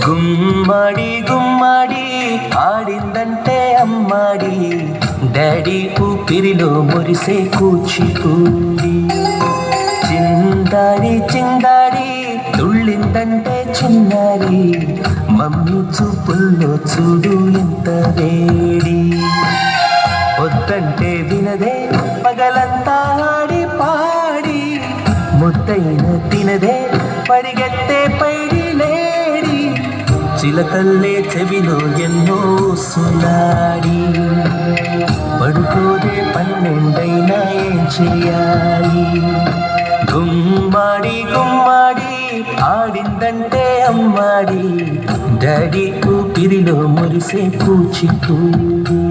గుమ్మడి గుమ్మడి ఆడిందంటే అమ్మాడి daddy ఊపిరిలో మురిసే కూచిపూడి చిందాడి చిందాడి తుళ్ళిందంటే చిన్నారి మమ్మీ చూపుల్లో చూడు ఎంత వేడి వద్దంటే వినదే పగలంతా ఆడి పాడి ముద్దైన తినదే పరిగెత్తే పైడి లేడి చిలకల్లే చెవిలో ఎన్నో సునాడి పడుకోదే పన్నెండైనా ఏం చేయాలి గుమ్మాడి గుమ్మాడి ఆడిందంటే అమ్మాడి డాడీ ఊపిరిలో మురిసే కూచిపూడి